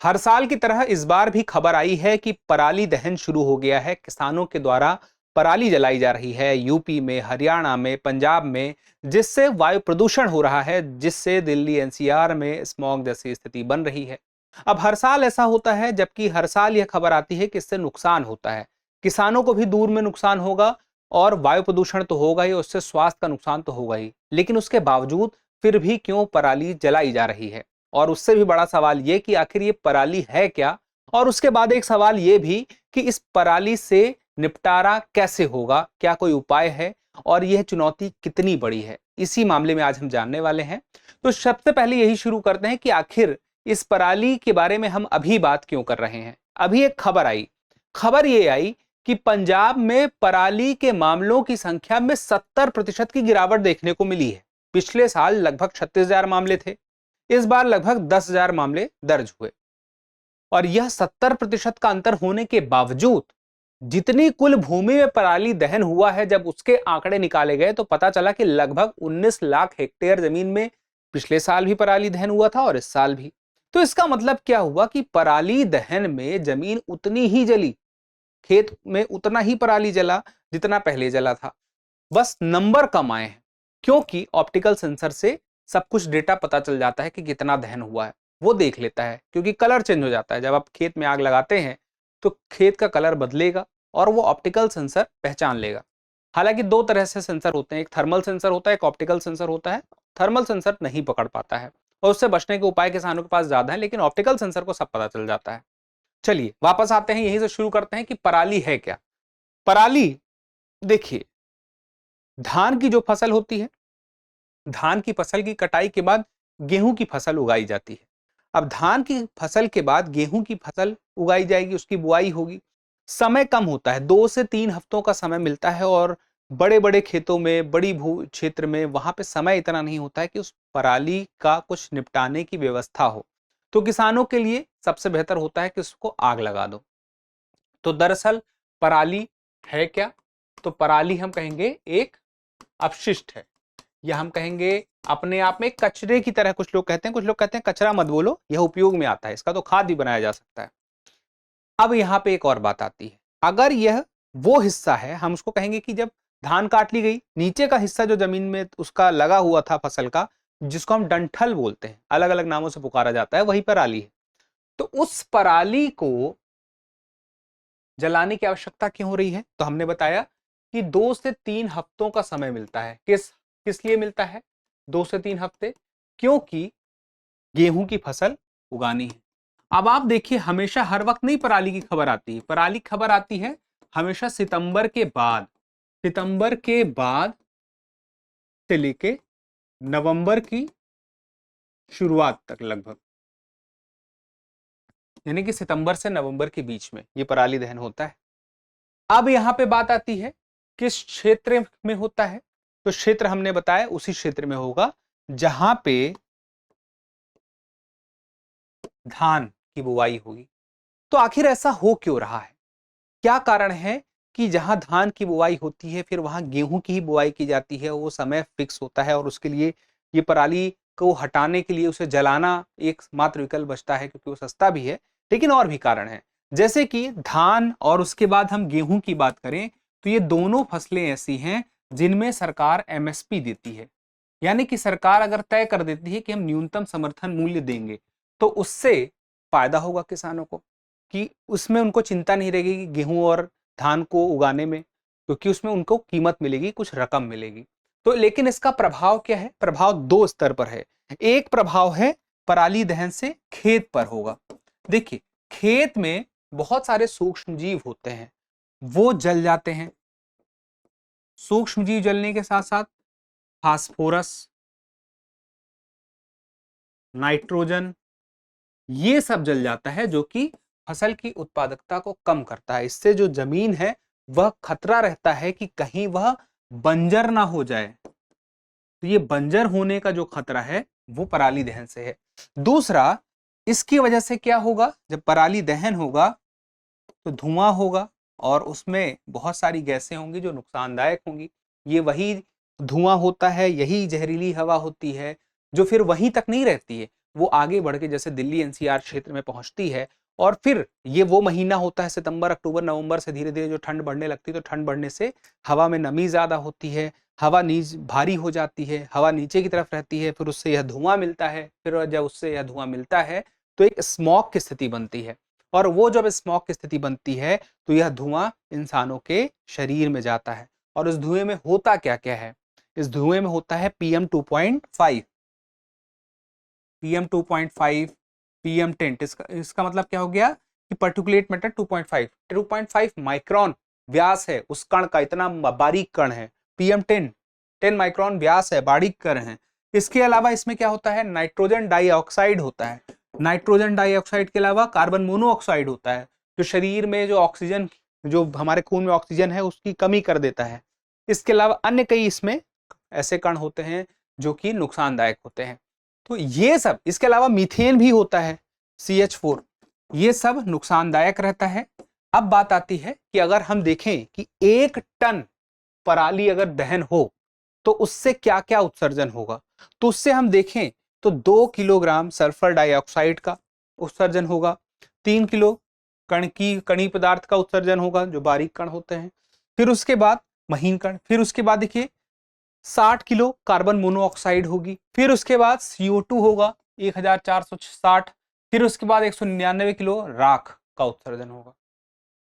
हर साल की तरह इस बार भी खबर आई है कि पराली दहन शुरू हो गया है। किसानों के द्वारा पराली जलाई जा रही है यूपी में, हरियाणा में, पंजाब में, जिससे वायु प्रदूषण हो रहा है, जिससे दिल्ली एनसीआर में स्मॉग जैसी स्थिति बन रही है। अब हर साल ऐसा होता है, जबकि हर साल यह खबर आती है कि इससे नुकसान होता है, किसानों को भी दूर में नुकसान होगा और वायु प्रदूषण तो होगा ही, उससे स्वास्थ्य का नुकसान तो होगा ही। लेकिन उसके बावजूद फिर भी क्यों पराली जलाई जा रही है? और उससे भी बड़ा सवाल ये कि आखिर ये पराली है क्या? और उसके बाद एक सवाल ये भी कि इस पराली से निपटारा कैसे होगा? क्या कोई उपाय है? और यह चुनौती कितनी बड़ी है? इसी मामले में आज हम जानने वाले हैं। तो सबसे पहले यही शुरू करते हैं कि आखिर इस पराली के बारे में हम अभी बात क्यों कर रहे हैं। अभी एक खबर ये आई कि पंजाब में पराली के मामलों की संख्या में 70% की गिरावट देखने को मिली है। पिछले साल लगभग 36,000 मामले थे, इस बार लगभग 10,000 मामले दर्ज हुए। और यह 70% का अंतर होने के बावजूद जितनी कुल भूमि में पराली दहन हुआ है, जब उसके आंकड़े निकाले गए तो पता चला कि लगभग 19 लाख हेक्टेयर जमीन में पिछले साल भी पराली दहन हुआ था और इस साल भी। तो इसका मतलब क्या हुआ कि पराली दहन में जमीन उतनी ही जली, खेत में उतना ही पराली जला जितना पहले जला था। बस नंबर कम आए हैं, क्योंकि ऑप्टिकल सेंसर से सब कुछ डेटा पता चल जाता है कि कितना दहन हुआ है, वो देख लेता है, क्योंकि कलर चेंज हो जाता है। जब आप खेत में आग लगाते हैं तो खेत का कलर बदलेगा और वो ऑप्टिकल सेंसर पहचान लेगा। हालांकि दो तरह से सेंसर होते हैं, एक थर्मल सेंसर होता है, एक ऑप्टिकल सेंसर होता है। थर्मल सेंसर नहीं पकड़ पाता है और उससे बचने के उपाय किसानों के पास ज्यादा है, लेकिन ऑप्टिकल सेंसर को सब पता चल जाता है। चलिए वापस आते हैं, यहीं से शुरू करते हैं कि पराली है क्या। पराली, देखिए, धान की जो फसल होती है, धान की फसल की कटाई के बाद गेहूं की फसल उगाई जाती है। अब धान की फसल के बाद गेहूं की फसल उगाई जाएगी, उसकी बुआई होगी। समय कम होता है, 2 से 3 हफ्तों का समय मिलता है और बड़े बड़े खेतों में, बड़ी भू क्षेत्र में, वहां पे समय इतना नहीं होता है कि उस पराली का कुछ निपटाने की व्यवस्था हो। तो किसानों के लिए सबसे बेहतर होता है कि उसको आग लगा दो। तो दरअसल पराली है क्या? तो पराली हम कहेंगे एक अपशिष्ट है, या हम कहेंगे अपने आप में कचरे की तरह। कुछ लोग कहते हैं, कुछ लोग कहते हैं कचरा मत बोलो, यह उपयोग में आता है, इसका तो खाद भी बनाया जा सकता है। अब यहाँ पे एक और बात आती है, अगर यह वो हिस्सा है, हम उसको कहेंगे कि जब धान काट ली गई, नीचे का हिस्सा जो जमीन में उसका लगा हुआ था फसल का, जिसको हम डंठल बोलते हैं, अलग अलग नामों से पुकारा जाता है, वही पराली है। तो उस पराली को जलाने की आवश्यकता क्यों हो रही है? तो हमने बताया कि 2 से 3 हफ्तों का समय मिलता है। किस किस लिए मिलता है 2 से 3 हफ्ते? क्योंकि गेहूं की फसल उगानी है। अब आप देखिए, हमेशा हर वक्त नहीं पराली की खबर आती है, पराली की खबर आती है हमेशा सितंबर के बाद, सितंबर के बाद से लेके नवंबर की शुरुआत तक लगभग, यानी कि सितंबर से नवंबर के बीच में ये पराली दहन होता है। अब यहां पे बात आती है किस क्षेत्र में होता है। तो क्षेत्र हमने बताया उसी क्षेत्र में होगा जहां पे धान की बुवाई होगी। तो आखिर ऐसा हो क्यों रहा है? क्या कारण है कि जहां धान की बुवाई होती है फिर वहां गेहूं की ही बुवाई की जाती है? वो समय फिक्स होता है और उसके लिए ये पराली को हटाने के लिए उसे जलाना एक मात्र विकल्प बचता है, क्योंकि वो सस्ता भी है। लेकिन और भी कारण है, जैसे कि धान और उसके बाद हम गेहूं की बात करें तो ये दोनों फसलें ऐसी हैं जिनमें सरकार एमएसपी देती है। यानी कि सरकार अगर तय कर देती है कि हम न्यूनतम समर्थन मूल्य देंगे, तो उससे फायदा होगा किसानों को, कि उसमें उनको चिंता नहीं रहेगी कि गेहूं और धान को उगाने में, क्योंकि उसमें उनको कीमत मिलेगी, कुछ रकम मिलेगी। तो लेकिन इसका प्रभाव क्या है? प्रभाव दो स्तर पर है। एक प्रभाव है पराली दहन से खेत पर होगा। देखिए, खेत में बहुत सारे सूक्ष्म जीव होते हैं, वो जल जाते हैं। सूक्ष्म जीव जलने के साथ साथ फास्फोरस, नाइट्रोजन, ये सब जल जाता है, जो कि फसल की उत्पादकता को कम करता है। इससे जो जमीन है वह खतरा रहता है कि कहीं वह बंजर ना हो जाए। तो ये बंजर होने का जो खतरा है वो पराली दहन से है। दूसरा, इसकी वजह से क्या होगा? जब पराली दहन होगा तो धुआं होगा और उसमें बहुत सारी गैसें होंगी जो नुकसानदायक होंगी। ये वही धुआं होता है, यही जहरीली हवा होती है जो फिर वहीं तक नहीं रहती है, वो आगे बढ़ के जैसे दिल्ली एनसीआर क्षेत्र में पहुंचती है और फिर ये वो महीना होता है सितंबर, अक्टूबर, नवंबर से धीरे धीरे जो ठंड बढ़ने लगती है, तो ठंड बढ़ने से हवा में नमी ज्यादा होती है, हवा भारी हो जाती है, हवा नीचे की तरफ रहती है, फिर उससे यह धुआं मिलता है, फिर जब उससे यह धुआं मिलता है तो एक स्मॉग की स्थिति बनती है। और वो जब स्मॉग की स्थिति बनती है तो यह धुआं इंसानों के शरीर में जाता है। और इस धुएं में होता क्या क्या है? इस धुएं में होता है PM 2.5, PM 2.5, PM 10। इसका मतलब क्या हो गया कि पर्टिकुलेट मैटर 2.5 माइक्रोन व्यास है उस कण का, इतना बारीक कण है। PM 10 माइक्रोन व्यास है, बारीक कण है। इसके अलावा इसमें क्या होता है? नाइट्रोजन डाइऑक्साइड होता है। नाइट्रोजन डाइऑक्साइड के अलावा कार्बन मोनोऑक्साइड होता है, जो शरीर में जो ऑक्सीजन, जो हमारे खून में ऑक्सीजन है उसकी कमी कर देता है। इसके अलावा अन्य कई इसमें ऐसे कण होते हैं जो कि नुकसानदायक होते हैं। तो ये सब, इसके अलावा मीथेन भी होता है, CH4, ये सब नुकसानदायक रहता है। अब बात आती है कि अगर हम देखें कि 1 टन पराली अगर दहन हो तो उससे क्या क्या उत्सर्जन होगा, तो उससे हम देखें तो 2 किलोग्राम सल्फर डाइऑक्साइड का उत्सर्जन होगा, 3 किलो कणी पदार्थ का उत्सर्जन होगा, जो बारीक कण होते हैं, फिर उसके बाद महीन कण, फिर उसके बाद देखिए 60 किलो कार्बन मोनोऑक्साइड होगी, फिर उसके बाद CO2 होगा 1460, फिर उसके बाद 199 किलो राख का उत्सर्जन होगा।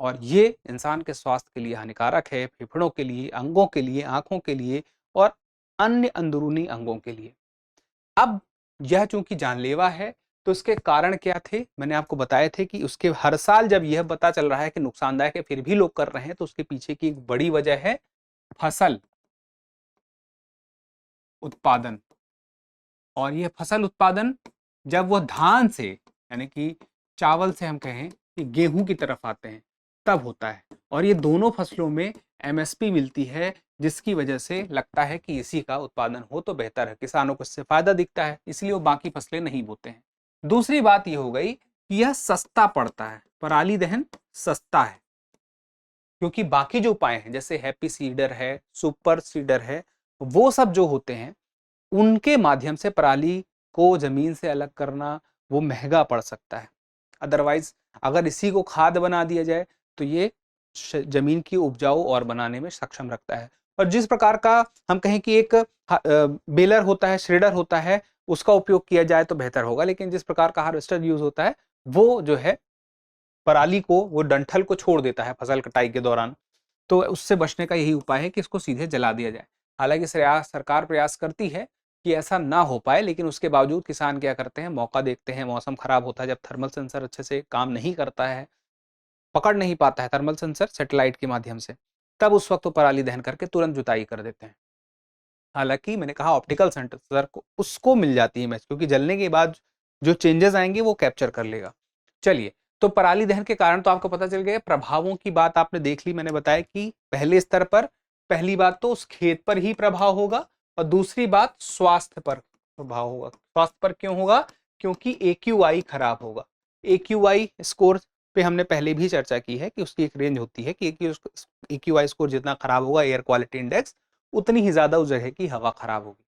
और ये इंसान के स्वास्थ्य के लिए हानिकारक है, फेफड़ों के लिए, अंगों के लिए, आंखों के लिए और अन्य अंदरूनी अंगों के लिए। अब यह चूंकि जानलेवा है तो इसके कारण क्या थे, मैंने आपको बताए थे कि उसके हर साल जब यह पता चल रहा है कि नुकसानदायक है फिर भी लोग कर रहे हैं, तो उसके पीछे की एक बड़ी वजह है फसल उत्पादन। और यह फसल उत्पादन जब वह धान से, यानी कि चावल से हम कहें कि गेहूं की तरफ आते हैं, तब होता है। और ये दोनों फसलों में MSP मिलती है, जिसकी वजह से लगता है कि इसी का उत्पादन हो तो बेहतर है, किसानों को इससे फायदा दिखता है, इसलिए वो बाकी फसलें नहीं बोते हैं। दूसरी बात यह हो गई कि यह सस्ता पड़ता है, पराली दहन सस्ता है, क्योंकि बाकी जो उपाय हैं जैसे हैप्पी सीडर है, सुपर सीडर है, वो सब जो होते हैं उनके माध्यम से पराली को जमीन से अलग करना वो महंगा पड़ सकता है। अदरवाइज अगर इसी को खाद बना दिया जाए तो ये जमीन की उपजाऊ और बनाने में सक्षम रखता है। और जिस प्रकार का हम कहें कि एक बेलर होता है, श्रेडर होता है, उसका उपयोग किया जाए तो बेहतर होगा, लेकिन जिस प्रकार का हार्वेस्टर यूज होता है वो जो है पराली को, वो डंठल को छोड़ देता है फसल कटाई के दौरान। तो उससे बचने का यही उपाय है कि इसको सीधे जला दिया जाए। हालांकि सरकार प्रयास करती है कि ऐसा ना हो पाए, लेकिन उसके बावजूद किसान क्या करते हैं, मौका देखते हैं, मौसम खराब होता है, जब थर्मल सेंसर अच्छे से काम नहीं करता है, पकड़ नहीं पाता है थर्मल सेंसर सैटेलाइट के माध्यम से, तब उस वक्त तो पराली दहन करके तुरंत जुताई कर देते हैं। हालांकि मैंने कहा ऑप्टिकल सेंसर को उसको मिल जाती है मैच, क्योंकि जलने के बाद जो चेंजेस आएंगे वो कैप्चर कर लेगा। चलिए, तो पराली दहन के कारण तो आपको पता चल गया, प्रभावों की बात आपने देख ली। मैंने बताया कि पहले स्तर पर पहली बात तो उस खेत पर ही प्रभाव होगा, और दूसरी बात स्वास्थ्य पर प्रभाव होगा। स्वास्थ्य पर क्यों होगा? क्योंकि AQI खराब होगा। AQI स्कोर पे हमने पहले भी चर्चा की है कि उसकी एक रेंज होती है कि AQI स्कोर जितना खराब होगा, एयर क्वालिटी इंडेक्स, उतनी ही ज्यादा उस जगह की हवा खराब होगी।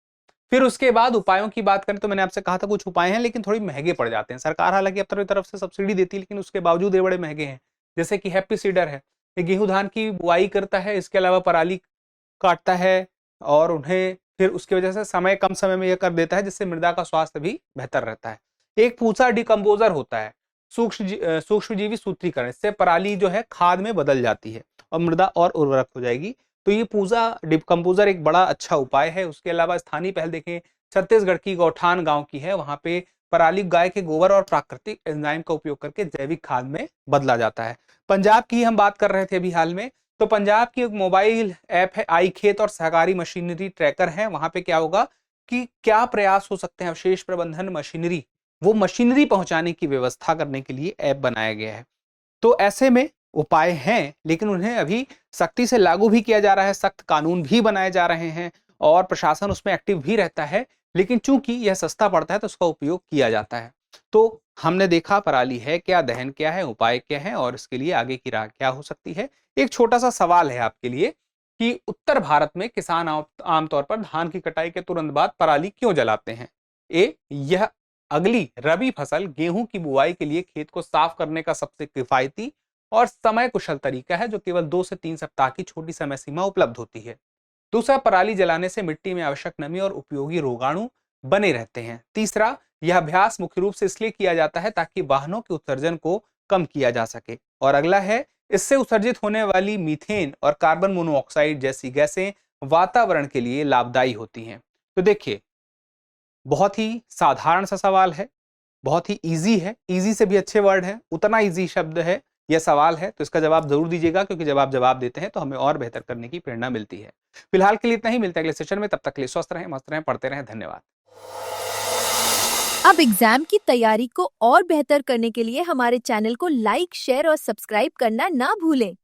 फिर उसके बाद उपायों की बात करें तो मैंने आपसे कहा था कुछ उपाय हैं, लेकिन थोड़ी महंगे पड़ जाते हैं। सरकार हालांकि अपनी तरफ से सब्सिडी देती है, लेकिन उसके बावजूद ये बड़े महंगे हैं। जैसे कि हैप्पी सीडर है, ये गेहूं धान की बुआई करता है, इसके अलावा पराली काटता है, और उन्हें फिर उसकी वजह से कम समय में यह कर देता है, जिससे मृदा का स्वास्थ्य भी बेहतर रहता है। एक पूसा डिकम्पोजर होता है, सूक्ष्मजीवी सूत्रीकरण, इससे पराली जो है खाद में बदल जाती है और मृदा और उर्वरक हो जाएगी। तो ये पूजा डिकम्पोजर एक बड़ा अच्छा उपाय है। उसके अलावा स्थानीय पहल देखें, छत्तीसगढ़ की गौठान गांव की है, वहां पे पराली गाय के गोबर और प्राकृतिक एंजाइम का उपयोग करके जैविक खाद में बदला जाता है। पंजाब की हम बात कर रहे थे अभी हाल में, तो पंजाब की एक मोबाइल ऐप है आई खेत और सहकारी मशीनरी ट्रैकर है। वहां पे क्या होगा कि क्या प्रयास हो सकते हैं, अवशेष प्रबंधन मशीनरी, वो मशीनरी पहुंचाने की व्यवस्था करने के लिए ऐप बनाया गया है। तो ऐसे में उपाय हैं, लेकिन उन्हें अभी सख्ती से लागू भी किया जा रहा है, सख्त कानून भी बनाए जा रहे हैं और प्रशासन उसमें एक्टिव भी रहता है। लेकिन चूंकि यह सस्ता पड़ता है तो उसका उपयोग किया जाता है। तो हमने देखा पराली है क्या, दहन क्या है, उपाय क्या है और इसके लिए आगे की राह क्या हो सकती है। एक छोटा सा सवाल है आपके लिए कि उत्तर भारत में किसान आमतौर पर धान की कटाई के तुरंत बाद पराली क्यों जलाते हैं? यह अगली रबी फसल गेहूं की बुआई के लिए खेत को साफ करने का सबसे किफायती और समय कुशल तरीका है, जो केवल 2 से 3 सप्ताह की छोटी समय सीमा उपलब्ध होती है। दूसरा, पराली जलाने से मिट्टी में आवश्यक नमी और उपयोगी रोगाणु बने रहते हैं। तीसरा, यह अभ्यास मुख्य रूप से इसलिए किया जाता है ताकि वाहनों के उत्सर्जन को कम किया जा सके। और अगला है, इससे उत्सर्जित होने वाली मीथेन और कार्बन मोनोऑक्साइड जैसी गैसें वातावरण के लिए लाभदायी होती हैं। तो देखिए, बहुत ही साधारण सा सवाल है, बहुत ही ईज़ी है, ईज़ी से भी अच्छे वर्ड हैं, उतना ईज़ी शब्द है, यह सवाल है, तो इसका जवाब ज़रूर दीजिएगा, क्योंकि जब आप जवाब देते हैं तो हमें और बेहतर करने की प्रेरणा मिलती है। फिलहाल के लिए इतना ही, मिलते हैं अगले सेशन में, तब तक के लिए स्वस्थ रहें, मस्त रहें, पढ़ते रहें, धन्यवाद। अब एग्जाम की तैयारी को और बेहतर करने के लिए हमारे चैनल को लाइक, शेयर और सब्सक्राइब करना ना भूलें।